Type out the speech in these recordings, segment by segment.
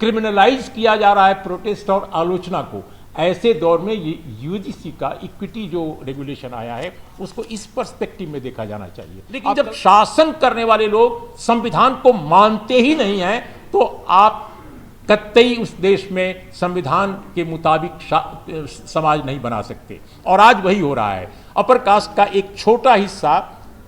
Criminalize किया जा रहा है प्रोटेस्ट और आलोचना को। ऐसे दौर में ये यूजीसी का इक्विटी जो रेगुलेशन आया है उसको इस पर्सपेक्टिव में देखा जाना चाहिए। लेकिन जब शासन करने वाले लोग संविधान को मानते ही नहीं हैं तो आप कतई उस देश में संविधान के मुताबिक समाज नहीं बना सकते। और आज वही हो रहा है। अपर कास्ट का एक छोटा हिस्सा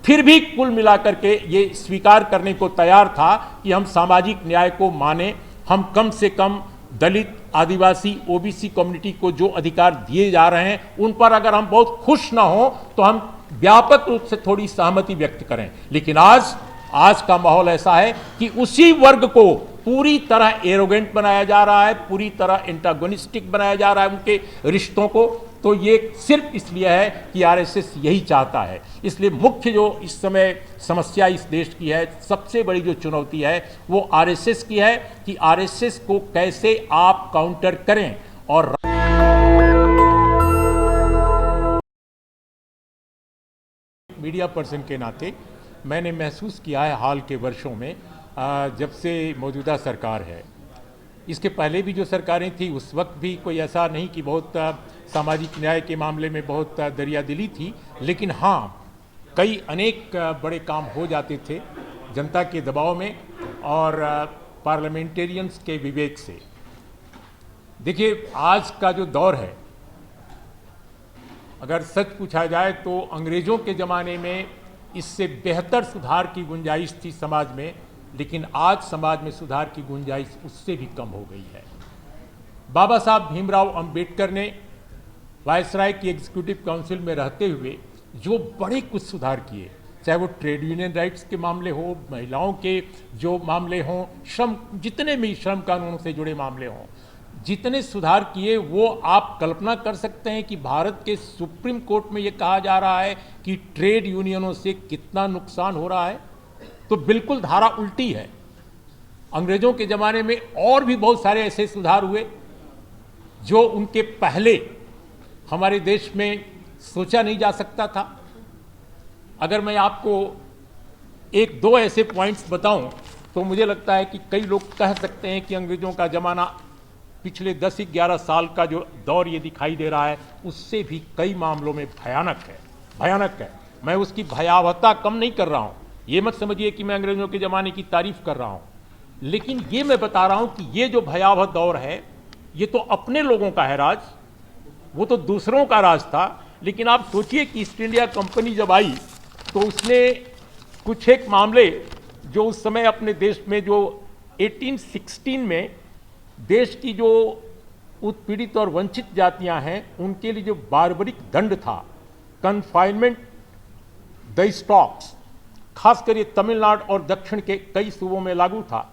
फिर भी कुल मिलाकर के ये स्वीकार करने को तैयार था कि हम सामाजिक न्याय को माने, हम कम से कम दलित, आदिवासी, ओबीसी कम्युनिटी को जो अधिकार दिए जा रहे हैं उन पर अगर हम बहुत खुश ना हो तो हम व्यापक रूप से थोड़ी सहमति व्यक्त करें। लेकिन आज का माहौल ऐसा है कि उसी वर्ग को पूरी तरह एरोगेंट बनाया जा रहा है, पूरी तरह एंटागोनिस्टिक बनाया जा रहा है उनके रिश्तों को। तो ये सिर्फ इसलिए है कि आरएसएस यही चाहता है। इसलिए मुख्य जो इस समय समस्या इस देश की है, सबसे बड़ी जो चुनौती है वो आरएसएस की है कि आरएसएस को कैसे आप काउंटर करें। और मीडिया पर्सन के नाते मैंने महसूस किया है हाल के वर्षों में, जब से मौजूदा सरकार है, इसके पहले भी जो सरकारें थी उस वक्त भी कोई ऐसा नहीं कि बहुत सामाजिक न्याय के मामले में बहुत दरियादिली थी। लेकिन हाँ, अनेक बड़े काम हो जाते थे जनता के दबाव में और पार्लियामेंटेरियंस के विवेक से। देखिए, आज का जो दौर है, अगर सच पूछा जाए तो अंग्रेज़ों के ज़माने में इससे बेहतर सुधार की गुंजाइश थी समाज में, लेकिन आज समाज में सुधार की गुंजाइश उससे भी कम हो गई है। बाबा साहब भीमराव अंबेडकर ने वायसराय की एग्जीक्यूटिव काउंसिल में रहते हुए जो बड़े कुछ सुधार किए, चाहे वो ट्रेड यूनियन राइट्स के मामले हो, महिलाओं के जो मामले हों, जितने भी श्रम कानूनों से जुड़े मामले हों, जितने सुधार किए वो आप कल्पना कर सकते हैं कि भारत के सुप्रीम कोर्ट में ये कहा जा रहा है कि ट्रेड यूनियनों से कितना नुकसान हो रहा है। तो बिल्कुल धारा उल्टी है। अंग्रेजों के ज़माने में और भी बहुत सारे ऐसे सुधार हुए जो उनके पहले हमारे देश में सोचा नहीं जा सकता था। अगर मैं आपको एक दो ऐसे पॉइंट्स बताऊं तो मुझे लगता है कि कई लोग कह सकते हैं कि अंग्रेजों का ज़माना पिछले 10-11 साल का जो दौर ये दिखाई दे रहा है उससे भी कई मामलों में भयानक है। मैं उसकी भयावहता कम नहीं कर रहा हूँ, ये मत समझिए कि मैं अंग्रेजों के ज़माने की तारीफ कर रहा हूँ, लेकिन ये मैं बता रहा हूँ कि ये जो भयावह दौर है ये तो अपने लोगों का है राज, वो तो दूसरों का राज था। लेकिन आप सोचिए कि ईस्ट इंडिया कंपनी जब आई तो उसने कुछ एक मामले जो उस समय अपने देश में जो 1816 में देश की जो उत्पीड़ित और वंचित जातियां हैं उनके लिए जो बार्बरिक दंड था, कन्फाइनमेंट द स्टॉक्स, खासकर ये तमिलनाडु और दक्षिण के कई सूबों में लागू था,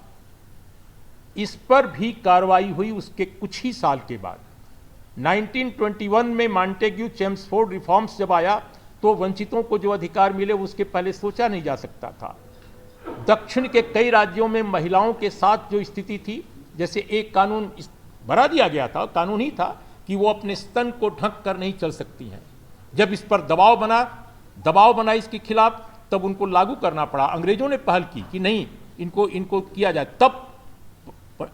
इस पर भी कार्रवाई हुई उसके कुछ ही साल के बाद। 1921 में मॉन्टेग्यू चेम्सफोर्ड रिफॉर्म्स जब आया तो वंचितों को जो अधिकार मिले उसके पहले सोचा नहीं जा सकता था। दक्षिण के कई राज्यों में महिलाओं के साथ जो स्थिति थी, जैसे एक कानून बना दिया गया था, कानून ही था कि वो अपने स्तन को ढक कर नहीं चल सकती हैं। जब इस पर दबाव बना इसके खिलाफ, तब उनको लागू करना पड़ा। अंग्रेजों ने पहल की कि नहीं, इनको किया जाए। तब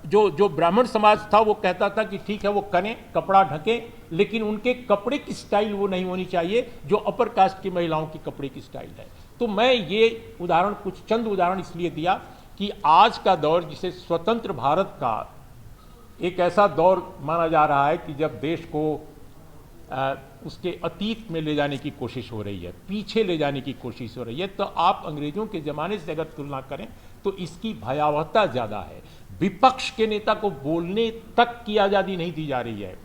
जो ब्राह्मण समाज था वो कहता था कि ठीक है वो करें, कपड़ा ढकें, लेकिन उनके कपड़े की स्टाइल वो नहीं होनी चाहिए जो अपर कास्ट की महिलाओं की कपड़े की स्टाइल है। तो मैं ये चंद उदाहरण इसलिए दिया कि आज का दौर, जिसे स्वतंत्र भारत का एक ऐसा दौर माना जा रहा है कि जब देश को उसके अतीत में ले जाने की कोशिश हो रही है, पीछे ले जाने की कोशिश हो रही है, तो आप अंग्रेजों के ज़माने से अगर तुलना करें तो इसकी भयावहता ज़्यादा है। विपक्ष के नेता को बोलने तक की आज़ादी नहीं दी जा रही है,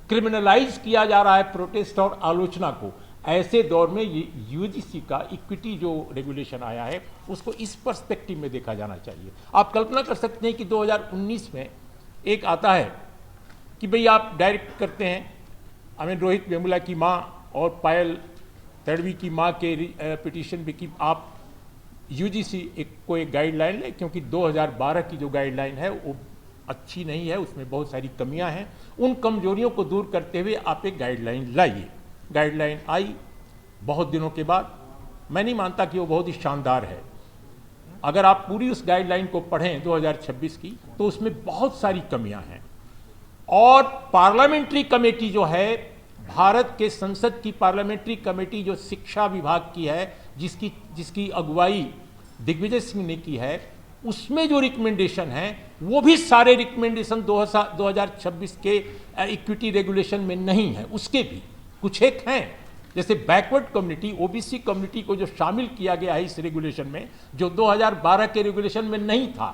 क्रिमिनलाइज किया जा रहा है प्रोटेस्ट और आलोचना को। ऐसे दौर में यूजीसी का इक्विटी जो रेगुलेशन आया है उसको इस पर्सपेक्टिव में देखा जाना चाहिए। आप कल्पना कर सकते हैं कि 2019 में एक आता है कि भाई आप डायरेक्ट करते हैं, रोहित वेमुला की माँ और पायल तड़वी की माँ के पिटीशन पे कि आप यूजीसी को एक गाइडलाइन ले, क्योंकि 2012 की जो गाइडलाइन है वो अच्छी नहीं है, उसमें बहुत सारी कमियां हैं। उन कमजोरियों को दूर करते हुए आप एक गाइडलाइन लाइए। गाइडलाइन आई बहुत दिनों के बाद। मैं नहीं मानता कि वो बहुत ही शानदार है, अगर आप पूरी उस गाइडलाइन को पढ़ें 2026 की, तो उसमें बहुत सारी कमियां हैं। और पार्लियामेंट्री कमेटी जो है, भारत के संसद की पार्लियामेंट्री कमेटी जो शिक्षा विभाग की है, जिसकी अगुवाई दिग्विजय सिंह ने की है, उसमें जो रिकमेंडेशन है वो भी सारे रिकमेंडेशन 2026 के इक्विटी रेगुलेशन में नहीं है। उसके भी कुछ एक हैं, जैसे बैकवर्ड कम्युनिटी, ओबीसी कम्युनिटी को जो शामिल किया गया है इस रेगुलेशन में, जो 2012 के रेगुलेशन में नहीं था।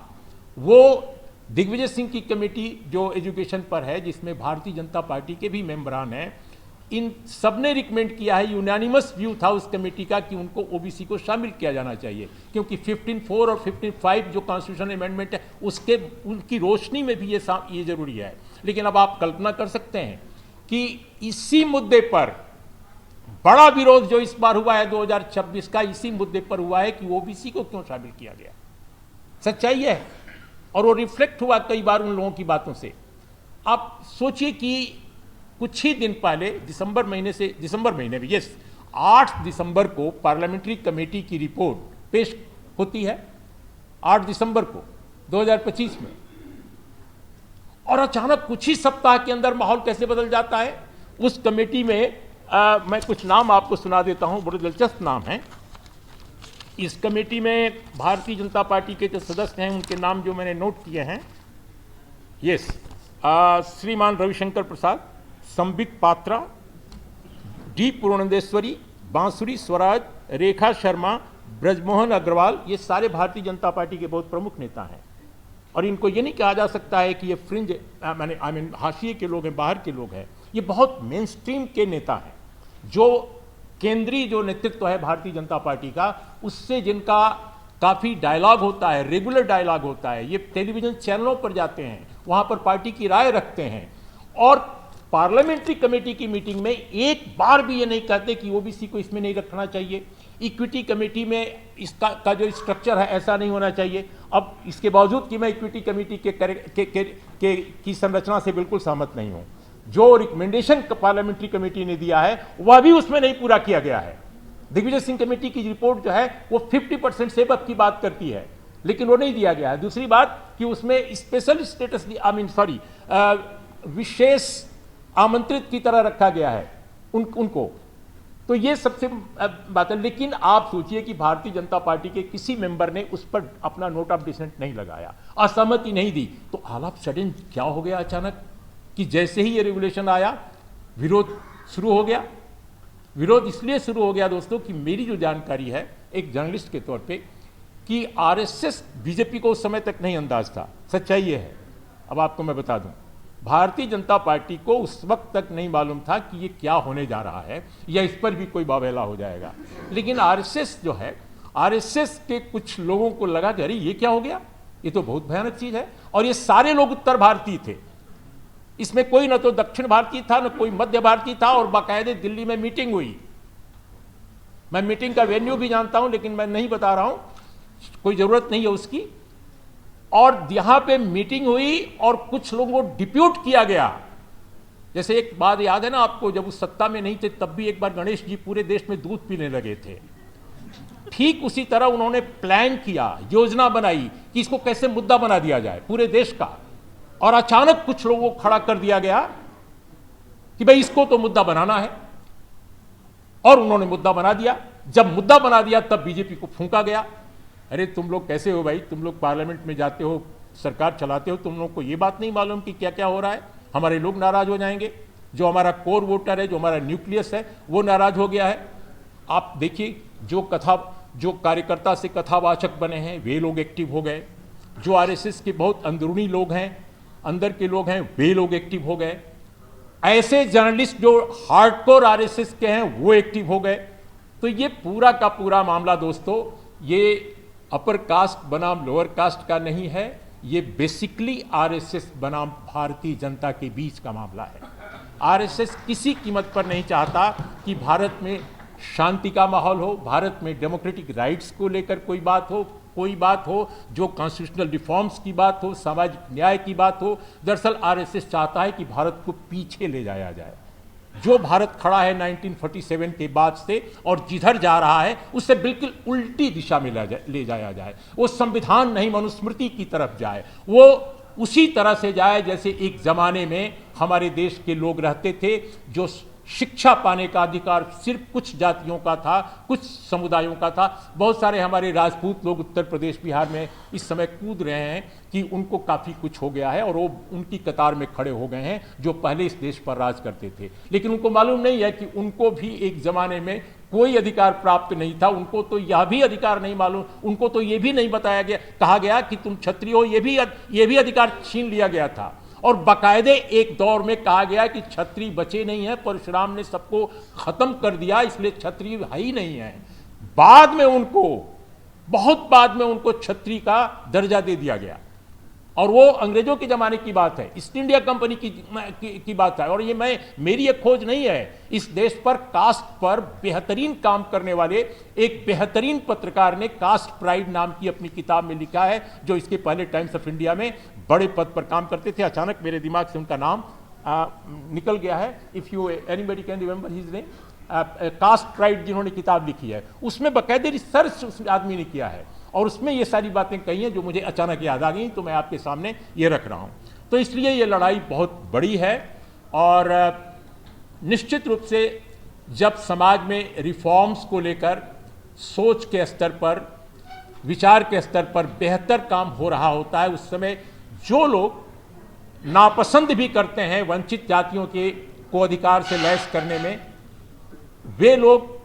वो दिग्विजय सिंह की कमेटी जो एजुकेशन पर है, जिसमें भारतीय जनता पार्टी के भी मेंबरान हैं, इन सबने रिकमेंड किया है, यूनानिमस व्यू था उस कमेटी का कि उनको ओबीसी को शामिल किया जाना चाहिए, क्योंकि 15(4) और 15(5) जो कॉन्स्टिट्यूशन अमेंडमेंट है उनकी रोशनी में भी ये जरूरी है। लेकिन अब आप कल्पना कर सकते हैं कि इसी मुद्दे पर बड़ा विरोध जो इस बार हुआ है 2026 का, इसी मुद्दे पर हुआ है कि ओबीसी को क्यों शामिल किया गया। सच्चाई है, और वो रिफ्लेक्ट हुआ कई बार उन लोगों की बातों से। आप सोचिए कि कुछ ही दिन पहले दिसंबर महीने में, यस, 8 दिसंबर को पार्लियामेंट्री कमेटी की रिपोर्ट पेश होती है, 8 दिसंबर को 2025 में, और अचानक कुछ ही सप्ताह के अंदर माहौल कैसे बदल जाता है। उस कमेटी में मैं कुछ नाम आपको सुना देता हूं, बड़े दिलचस्प नाम हैं। इस कमेटी में भारतीय जनता पार्टी के जो सदस्य हैं उनके नाम जो मैंने नोट किए हैं, यस, श्रीमान रविशंकर प्रसाद, संबित पात्रा, डी पूर्णेंद्वरी, बांसुरी स्वराज, रेखा शर्मा, ब्रजमोहन अग्रवाल, ये सारे भारतीय जनता पार्टी के बहुत प्रमुख नेता हैं। और इनको ये नहीं कहा जा सकता है कि ये फ्रिंज हाशिए के लोग हैं, बाहर के लोग हैं। ये बहुत मेन स्ट्रीम के नेता हैं, जो केंद्रीय जो नेतृत्व है भारतीय जनता पार्टी का, उससे जिनका काफ़ी डायलॉग होता है, रेगुलर डायलॉग होता है। ये टेलीविजन चैनलों पर जाते हैं, वहाँ पर पार्टी की राय रखते हैं, और पार्लियामेंट्री कमेटी की मीटिंग में एक बार भी ये नहीं कहते कि ओबीसी को इसमें नहीं रखना चाहिए, इक्विटी कमेटी में इसका जो स्ट्रक्चर है ऐसा नहीं होना चाहिए। अब इसके बावजूद कि मैं इक्विटी कमेटी की संरचना से बिल्कुल सहमत नहीं हूँ, जो रिकमेंडेशन पार्लियामेंट्री कमेटी ने दिया है वह भी उसमें नहीं पूरा किया गया है। दिग्विजय सिंह कमेटी की रिपोर्ट जो है वो 50% सेवक की बात करती है, लेकिन वो नहीं दिया गया है। दूसरी बात कि उसमें स्पेशल स्टेटस, विशेष आमंत्रित की तरह रखा गया है उनको। तो ये सबसे बात है। लेकिन आप सोचिए कि भारतीय जनता पार्टी के किसी मेंबर ने उस पर अपना नोट ऑफ डिसेंट नहीं लगाया, असहमति नहीं दी। तो ऑल ऑफ सडन क्या हो गया अचानक कि जैसे ही ये रेगुलेशन आया विरोध शुरू हो गया। विरोध इसलिए शुरू हो गया दोस्तों कि मेरी जो जानकारी है एक जर्नलिस्ट के तौर पे, कि आरएसएस बीजेपी को उस समय तक नहीं अंदाज था। सच्चाई ये है, अब आपको मैं बता दूं, भारतीय जनता पार्टी को उस वक्त तक नहीं मालूम था कि ये क्या होने जा रहा है या इस पर भी कोई बावेला हो जाएगा। लेकिन आरएसएस जो है, आरएसएस के कुछ लोगों को लगा कि अरे ये क्या हो गया, ये तो बहुत भयानक चीज है। और ये सारे लोग उत्तर भारतीय थे, इसमें कोई न तो दक्षिण भारतीय था, न कोई मध्य भारतीय था। और बाकायदे दिल्ली में मीटिंग हुई। मैं मीटिंग का वेन्यू भी जानता हूं, लेकिन मैं नहीं बता रहा हूं, कोई जरूरत नहीं है उसकी। और यहां पे मीटिंग हुई और कुछ लोगों को डिप्यूट किया गया। जैसे एक बात याद है ना आपको, जब उस सत्ता में नहीं थे तब भी एक बार गणेश जी पूरे देश में दूध पीने लगे थे। ठीक उसी तरह उन्होंने प्लान किया, योजना बनाई कि इसको कैसे मुद्दा बना दिया जाए पूरे देश का। और अचानक कुछ लोगों को खड़ा कर दिया गया कि भाई इसको तो मुद्दा बनाना है, और उन्होंने मुद्दा बना दिया। जब मुद्दा बना दिया तब बीजेपी को फूंका गया, अरे तुम लोग कैसे हो भाई, तुम लोग पार्लियामेंट में जाते हो, सरकार चलाते हो, तुम लोग को ये बात नहीं मालूम कि क्या क्या हो रहा है। हमारे लोग नाराज हो जाएंगे, जो हमारा कोर वोटर है, जो हमारा न्यूक्लियस है, वो नाराज हो गया है। आप देखिए जो कार्यकर्ता से कथावाचक बने हैं वे लोग एक्टिव हो गए, जो आरएसएस के बहुत अंदरूनी लोग हैं, अंदर के लोग हैं, वे लोग एक्टिव हो गए। ऐसे जर्नलिस्ट जो हार्डकोर आरएसएस के हैं वो एक्टिव हो गए। तो ये पूरा का पूरा मामला दोस्तों, ये अपर कास्ट बनाम लोअर कास्ट का नहीं है, ये बेसिकली आरएसएस बनाम भारतीय जनता के बीच का मामला है। आरएसएस किसी कीमत पर नहीं चाहता कि भारत में शांति का माहौल हो, भारत में डेमोक्रेटिक राइट्स को लेकर कोई बात हो, जो कॉन्स्टिट्यूशनल रिफॉर्म्स की बात हो, सामाजिक न्याय की बात हो। दरअसल आरएसएस चाहता है कि भारत को पीछे ले जाया जाए। जो भारत खड़ा है 1947 के बाद से और जिधर जा रहा है उससे बिल्कुल उल्टी दिशा में ले जाया जाए। वो संविधान नहीं मनुस्मृति की तरफ जाए, वो उसी तरह से जाए जैसे एक जमाने में हमारे देश के लोग रहते थे, जो शिक्षा पाने का अधिकार सिर्फ कुछ जातियों का था, कुछ समुदायों का था। बहुत सारे हमारे राजपूत लोग उत्तर प्रदेश बिहार में इस समय कूद रहे हैं कि उनको काफ़ी कुछ हो गया है और वो उनकी कतार में खड़े हो गए हैं जो पहले इस देश पर राज करते थे। लेकिन उनको मालूम नहीं है कि उनको भी एक ज़माने में कोई अधिकार प्राप्त नहीं था। उनको तो यह भी अधिकार नहीं मालूम, उनको तो ये भी नहीं बताया गया, कहा गया कि तुम क्षत्रिय हो, ये भी अधिकार छीन लिया गया था। और बाकायदे एक दौर में कहा गया कि क्षत्रिय बचे नहीं है, परशुराम ने सबको खत्म कर दिया, इसलिए क्षत्रिय है ही नहीं है। बाद में उनको, बहुत बाद में उनको क्षत्रिय का दर्जा दे दिया गया और वो अंग्रेजों के जमाने की बात है, ईस्ट इंडिया कंपनी की बात है। और ये मेरी एक खोज नहीं है, इस देश पर कास्ट पर बेहतरीन काम करने वाले एक बेहतरीन पत्रकार ने कास्ट प्राइड नाम की अपनी किताब में लिखा है, जो इसके पहले टाइम्स ऑफ इंडिया में बड़े पद पर काम करते थे। अचानक मेरे दिमाग से उनका नाम निकल गया है। If you anybody can remember his name, कास्ट प्राइड जिन्होंने किताब लिखी है, उसमें बाकायदे रिसर्च उस आदमी ने किया है और उसमें ये सारी बातें कही हैं जो मुझे अचानक याद आ गई, तो मैं आपके सामने ये रख रहा हूँ। तो इसलिए ये लड़ाई बहुत बड़ी है और निश्चित रूप से जब समाज में रिफॉर्म्स को लेकर सोच के स्तर पर, विचार के स्तर पर बेहतर काम हो रहा होता है, उस समय जो लोग नापसंद भी करते हैं वंचित जातियों के को अधिकार से लैस करने में, वे लोग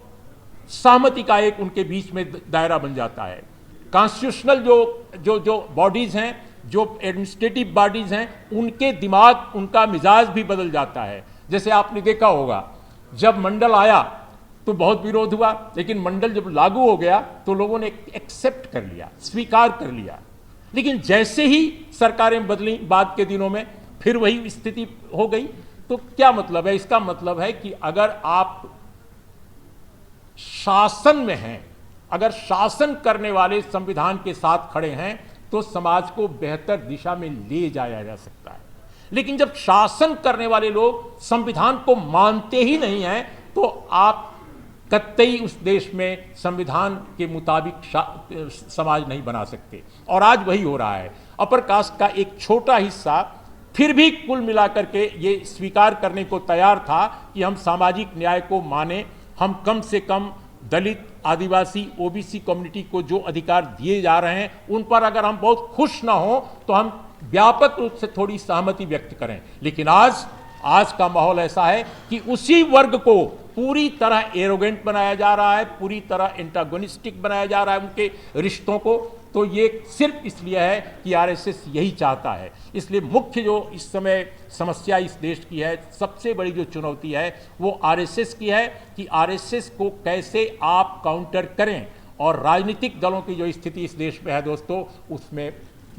सहमति का एक उनके बीच में दायरा बन जाता है। कॉन्स्टिट्यूशनल जो बॉडीज हैं, जो एडमिनिस्ट्रेटिव बॉडीज हैं, उनके दिमाग, उनका मिजाज भी बदल जाता है। जैसे आपने देखा होगा, जब मंडल आया तो बहुत विरोध हुआ, लेकिन मंडल जब लागू हो गया तो लोगों ने एक्सेप्ट कर लिया, स्वीकार कर लिया। लेकिन जैसे ही सरकारें बदली बाद के दिनों में फिर वही स्थिति हो गई। तो क्या मतलब है? इसका मतलब है कि अगर आप शासन में हैं, अगर शासन करने वाले संविधान के साथ खड़े हैं तो समाज को बेहतर दिशा में ले जाया जा सकता है। लेकिन जब शासन करने वाले लोग संविधान को मानते ही नहीं हैं तो आप कतई उस देश में संविधान के मुताबिक समाज नहीं बना सकते। और आज वही हो रहा है। अपर कास्ट का एक छोटा हिस्सा फिर भी कुल मिलाकर के ये स्वीकार करने को तैयार था कि हम सामाजिक न्याय को माने, हम कम से कम दलित, आदिवासी, ओबीसी कम्युनिटी को जो अधिकार दिए जा रहे हैं उन पर अगर हम बहुत खुश ना हो तो हम व्यापक रूप से थोड़ी सहमति व्यक्त करें। लेकिन आज का माहौल ऐसा है कि उसी वर्ग को पूरी तरह एरोगेंट बनाया जा रहा है, पूरी तरह एंटागोनिस्टिक बनाया जा रहा है उनके रिश्तों को। तो ये सिर्फ इसलिए है कि आरएसएस यही चाहता है। इसलिए मुख्य जो इस समय समस्या इस देश की है, सबसे बड़ी जो चुनौती है वो आरएसएस की है कि आरएसएस को कैसे आप काउंटर करें। और राजनीतिक दलों की जो स्थिति इस देश में है दोस्तों, उसमें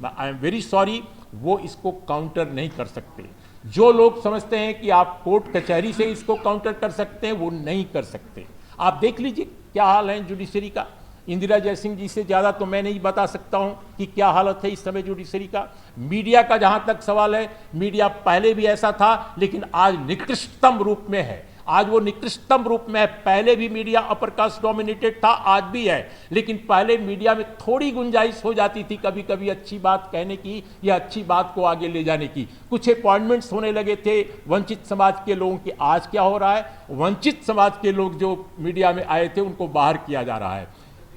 आई एम वेरी सॉरी, वो इसको काउंटर नहीं कर सकते। जो लोग समझते हैं कि आप कोर्ट कचहरी से इसको काउंटर कर सकते हैं, वो नहीं कर सकते। आप देख लीजिए क्या हाल है जुडिशरी का। इंदिरा जयसिंह जी से ज़्यादा तो मैं नहीं बता सकता हूं कि क्या हालत है इस समय जुडिशरी का। मीडिया का जहां तक सवाल है, मीडिया पहले भी ऐसा था, लेकिन आज निकृष्टतम रूप में है। आज वो निकृष्टतम रूप में है। पहले भी मीडिया अपर कास्ट डोमिनेटेड था, आज भी है, लेकिन पहले मीडिया में थोड़ी गुंजाइश हो जाती थी कभी कभी अच्छी बात कहने की या अच्छी बात को आगे ले जाने की। कुछ अपॉइंटमेंट्स होने लगे थे वंचित समाज के लोगों की। आज क्या हो रहा है? वंचित समाज के लोग जो मीडिया में आए थे उनको बाहर किया जा रहा है।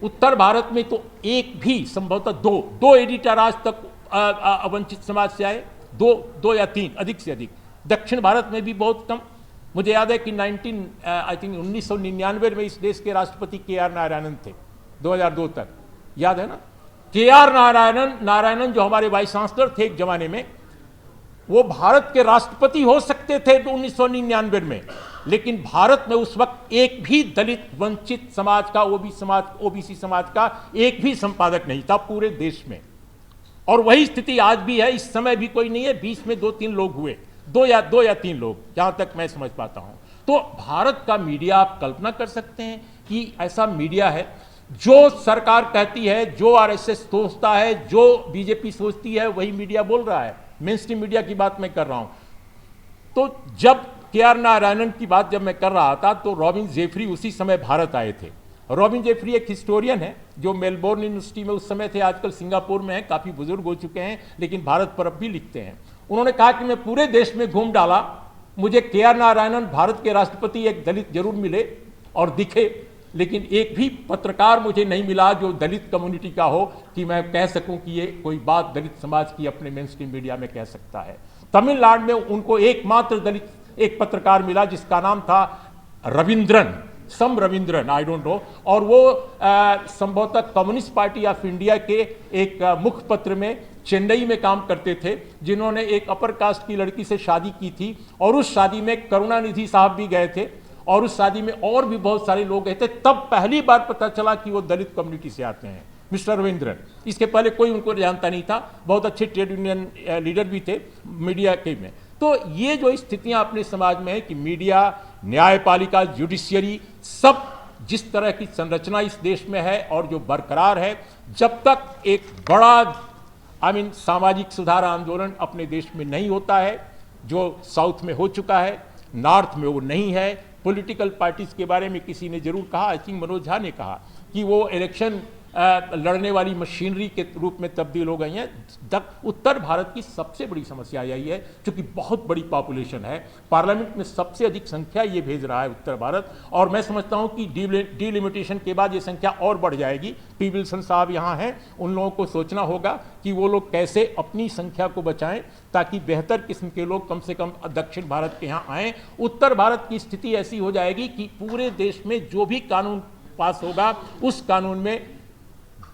उत्तर भारत में तो एक भी, संभवतः दो एडिटर आज तक वंचित समाज से आए, दो या तीन, अधिक से अधिक। दक्षिण भारत में भी बहुत कम। मुझे याद है कि 1999 में इस देश के राष्ट्रपति के.आर. नारायणन थे, 2002 तक, याद है ना? के.आर. नारायणन जो हमारे वाइस चांसलर थे एक जमाने में, वो भारत के राष्ट्रपति हो सकते थे 1999 में, लेकिन भारत में उस वक्त एक भी दलित, वंचित समाज का, ओबीसी समाज का एक भी संपादक नहीं था पूरे देश में। और वही स्थिति आज भी है। इस समय भी कोई नहीं है। 20 में 2-3 लोग हुए, दो या तीन लोग, जहां तक मैं समझ पाता हूं। तो भारत का मीडिया, आप कल्पना कर सकते हैं कि ऐसा मीडिया है जो सरकार कहती है, जो आरएसएस सोचता है, जो बीजेपी सोचती है, वही मीडिया बोल रहा है। मेन स्ट्रीम मीडिया की बात मैं कर रहा हूं। तो जब के आर नारायणन की बात जब मैं कर रहा था तो रॉबिन जेफरी उसी समय भारत आए थे। रॉबिन जेफरी एक हिस्टोरियन है जो मेलबोर्न यूनिवर्सिटी में उस समय थे, आजकल सिंगापुर में हैं, काफ़ी बुजुर्ग हो चुके हैं, लेकिन भारत पर अब भी लिखते हैं। उन्होंने कहा कि मैं पूरे देश में घूम डाला, मुझे के आर नारायणन भारत के राष्ट्रपति एक दलित जरूर मिले और दिखे, लेकिन एक भी पत्रकार मुझे नहीं मिला जो दलित कम्युनिटी का हो कि मैं कह सकूं कि ये कोई बात दलित समाज की अपने मेन स्ट्रीम मीडिया में कह सकता है। तमिलनाडु में उनको एकमात्र दलित एक पत्रकार मिला जिसका नाम था रविंद्रन, सम रविंद्रन, आई डोंट नो, और वो संभवतः कम्युनिस्ट पार्टी ऑफ इंडिया के एक मुख्य पत्र में चेन्नई में काम करते थे, जिन्होंने एक अपर कास्ट की लड़की से शादी की थी और उस शादी में करुणानिधि साहब भी गए थे और उस शादी में और भी बहुत सारे लोग गए थे। तब पहली बार पता चला कि वो दलित कम्युनिटी से आते हैं, मिस्टर रविंद्रन। इसके पहले कोई उनको जानता नहीं था, बहुत अच्छे ट्रेड यूनियन लीडर भी थे मीडिया के में। तो ये जो स्थितियां अपने समाज में है कि मीडिया, न्यायपालिका, जुडिशियरी, सब जिस तरह की संरचना इस देश में है और जो बरकरार है, जब तक एक बड़ा सामाजिक सुधार आंदोलन अपने देश में नहीं होता है, जो साउथ में हो चुका है, नॉर्थ में वो नहीं है। पॉलिटिकल पार्टीज के बारे में किसी ने जरूर कहा, आई थिंक मनोज झा ने कहा कि वो इलेक्शन लड़ने वाली मशीनरी के रूप में तब्दील हो गई हैं। उत्तर भारत की सबसे बड़ी समस्या यही है, क्योंकि बहुत बड़ी पॉपुलेशन है, पार्लियामेंट में सबसे अधिक संख्या ये भेज रहा है उत्तर भारत, और मैं समझता हूँ कि डिलिमिटेशन के बाद ये संख्या और बढ़ जाएगी। पी विल्सन साहब यहाँ हैं, उन लोगों को सोचना होगा कि वो लोग कैसे अपनी संख्या को बचाएं ताकि बेहतर किस्म के लोग कम से कम दक्षिण भारत के यहाँ आएँ। उत्तर भारत की स्थिति ऐसी हो जाएगी कि पूरे देश में जो भी कानून पास होगा उस कानून में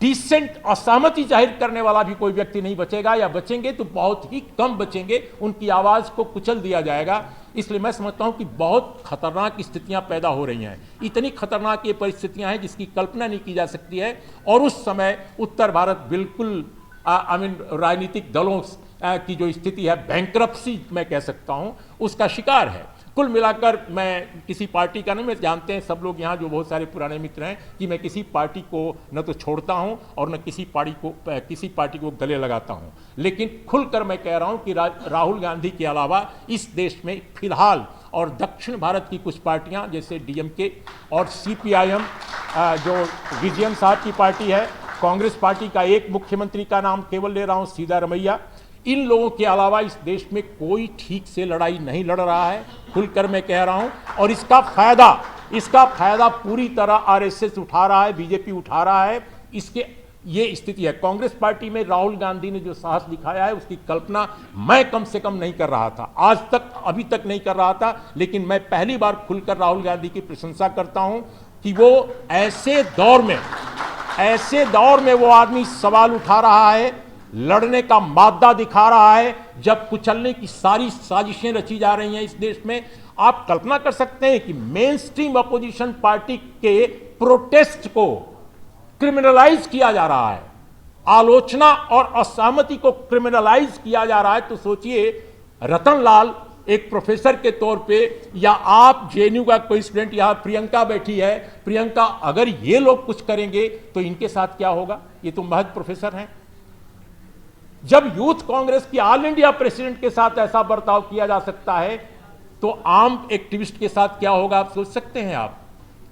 डिसेंट असहमति जाहिर करने वाला भी कोई व्यक्ति नहीं बचेगा, या बचेंगे तो बहुत ही कम बचेंगे, उनकी आवाज को कुचल दिया जाएगा। इसलिए मैं समझता हूं कि बहुत खतरनाक स्थितियां पैदा हो रही हैं, इतनी खतरनाक ये परिस्थितियां हैं जिसकी कल्पना नहीं की जा सकती है। और उस समय उत्तर भारत बिल्कुल राजनीतिक दलों की जो स्थिति है, बैंक्रप्सी मैं कह सकता हूं, उसका शिकार है। कुल मिलाकर मैं किसी पार्टी का नहीं, मैं जानते हैं सब लोग यहाँ जो बहुत सारे पुराने मित्र हैं कि मैं किसी पार्टी को न तो छोड़ता हूँ और न किसी पार्टी को गले लगाता हूँ, लेकिन खुलकर मैं कह रहा हूँ कि राहुल गांधी के अलावा इस देश में फिलहाल और दक्षिण भारत की कुछ पार्टियाँ जैसे डीएमके और सीपीआईएम जो विजयन साहब की पार्टी है, कांग्रेस पार्टी का एक मुख्यमंत्री का नाम केवल ले रहा हूँ, सिद्धारमैया, इन लोगों के अलावा इस देश में कोई ठीक से लड़ाई नहीं लड़ रहा है, खुलकर मैं कह रहा हूं। और इसका फायदा पूरी तरह आरएसएस उठा रहा है, बीजेपी उठा रहा है। इसके ये स्थिति है। कांग्रेस पार्टी में राहुल गांधी ने जो साहस दिखाया है उसकी कल्पना मैं कम से कम नहीं कर रहा था, आज तक अभी तक नहीं कर रहा था, लेकिन मैं पहली बार खुलकर राहुल गांधी की प्रशंसा करता हूं कि वो ऐसे दौर में वो आदमी सवाल उठा रहा है, लड़ने का मादा दिखा रहा है, जब कुचलने की सारी साजिशें रची जा रही हैं इस देश में। आप कल्पना कर सकते हैं कि मेन स्ट्रीम अपोजिशन पार्टी के प्रोटेस्ट को क्रिमिनलाइज किया जा रहा है, आलोचना और असहमति को क्रिमिनलाइज किया जा रहा है। तो सोचिए, रतन लाल एक प्रोफेसर के तौर पे, या आप जेएनयू का कोई स्टूडेंट, यहां प्रियंका बैठी है, प्रियंका, अगर ये लोग कुछ करेंगे तो इनके साथ क्या होगा? ये तो महज प्रोफेसर हैं। जब यूथ कांग्रेस की ऑल इंडिया प्रेसिडेंट के साथ ऐसा बर्ताव किया जा सकता है तो आम एक्टिविस्ट के साथ क्या होगा, आप सोच सकते हैं आप।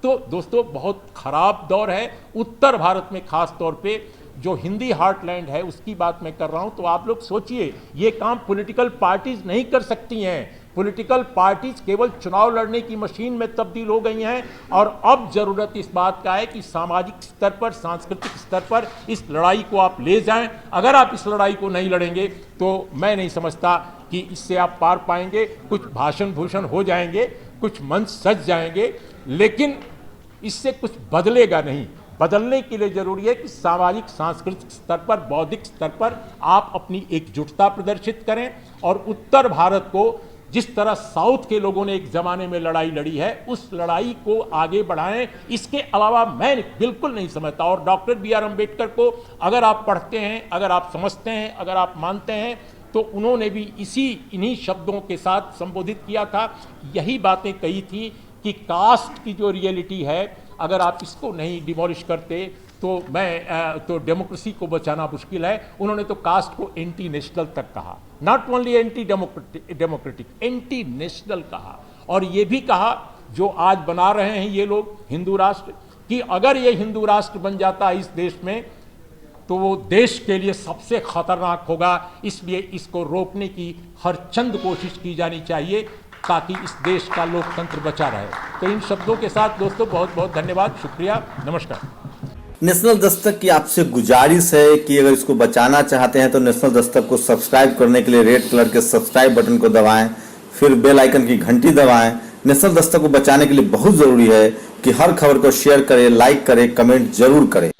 तो दोस्तों, बहुत खराब दौर है उत्तर भारत में, खास तौर पे जो हिंदी हार्टलैंड है उसकी बात मैं कर रहा हूं। तो आप लोग सोचिए, ये काम पॉलिटिकल पार्टीज नहीं कर सकती हैं। पॉलिटिकल पार्टीज केवल चुनाव लड़ने की मशीन में तब्दील हो गई हैं, और अब जरूरत इस बात का है कि सामाजिक स्तर पर, सांस्कृतिक स्तर पर इस लड़ाई को आप ले जाएं। अगर आप इस लड़ाई को नहीं लड़ेंगे तो मैं नहीं समझता कि इससे आप पार पाएंगे। कुछ भाषण भूषण हो जाएंगे, कुछ मंच सज जाएंगे, लेकिन इससे कुछ बदलेगा नहीं। बदलने के लिए जरूरी है कि सामाजिक सांस्कृतिक स्तर पर, बौद्धिक स्तर पर आप अपनी एकजुटता प्रदर्शित करें, और उत्तर भारत को जिस तरह साउथ के लोगों ने एक जमाने में लड़ाई लड़ी है, उस लड़ाई को आगे बढ़ाएं। इसके अलावा मैं बिल्कुल नहीं समझता। और डॉक्टर बी आर अम्बेडकर को अगर आप पढ़ते हैं, अगर आप समझते हैं, अगर आप मानते हैं, तो उन्होंने भी इन्हीं शब्दों के साथ संबोधित किया था, यही बातें कही थी कि कास्ट की जो रियलिटी है, अगर आप इसको नहीं डिमोलिश करते तो डेमोक्रेसी को बचाना मुश्किल है। उन्होंने तो कास्ट को एंटी नेशनल तक कहा, not only anti democratic, anti national कहा। और ये भी कहा जो आज बना रहे हैं ये लोग हिंदू राष्ट्र, कि अगर ये हिंदू राष्ट्र बन जाता है इस देश में तो वो देश के लिए सबसे खतरनाक होगा, इसलिए इसको रोकने की हर चंद कोशिश की जानी चाहिए ताकि इस देश का लोकतंत्र बचा रहे। तो इन शब्दों के साथ दोस्तों बहुत बहुत धन्यवाद, शुक्रिया, नमस्कार। नेशनल दस्तक की आपसे गुजारिश है कि अगर इसको बचाना चाहते हैं तो नेशनल दस्तक को सब्सक्राइब करने के लिए रेड कलर के सब्सक्राइब बटन को दबाएं, फिर बेल आइकन की घंटी दबाएं। नेशनल दस्तक को बचाने के लिए बहुत जरूरी है कि हर खबर को शेयर करें, लाइक करें, कमेंट जरूर करें।